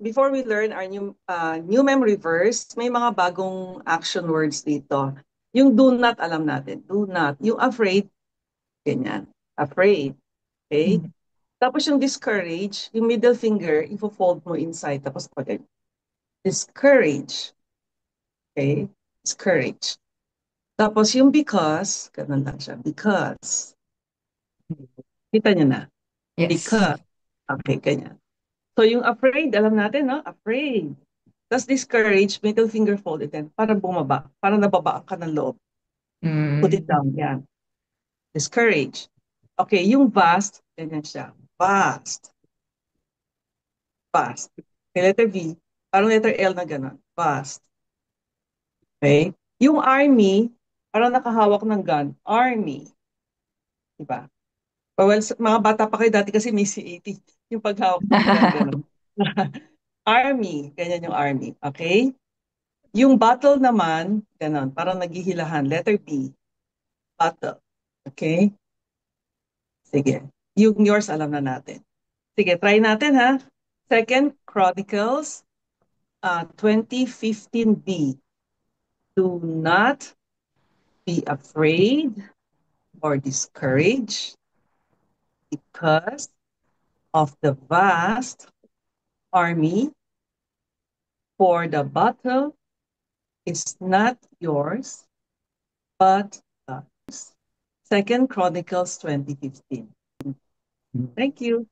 before we learn our new memory verse, may mga bagong action words dito. Yung do not, alam natin. Do not. Yung afraid, ganyan. Afraid. Okay? Mm. Tapos yung discourage, yung middle finger, ifo-fold mo inside. Tapos pag discourage. Okay? Discourage. Tapos yung because, ganun lang siya. Because. Kita nyo na. Yes. Because. Okay, ganyan. So yung afraid, alam natin, no? Afraid. Tapos discourage, middle finger folded din. Para bumaba. Para nababaan ka ng loob. Put it Mm. down. Yan. Discourage. Okay, yung vast, ganyan siya. Vast. Vast. Okay, letter V. Parang letter L na gano'n. Vast. Okay? Yung army, parang nakahawak ng gun. Army. Diba? Well, mga bata pa kayo dati kasi may C-80. Yung paghawak ng gun, gano'n. Army. Ganyan yung army. Okay? Yung battle naman, gano'n. Parang naghihilahan. Letter B. Battle. Okay? Sige. Yung yours, alam na natin. Sige, try natin ha. Second Chronicles 2015b. Do not be afraid or discouraged because of the vast army, for the battle is not yours, but God's. Second Chronicles 2015. Thank you.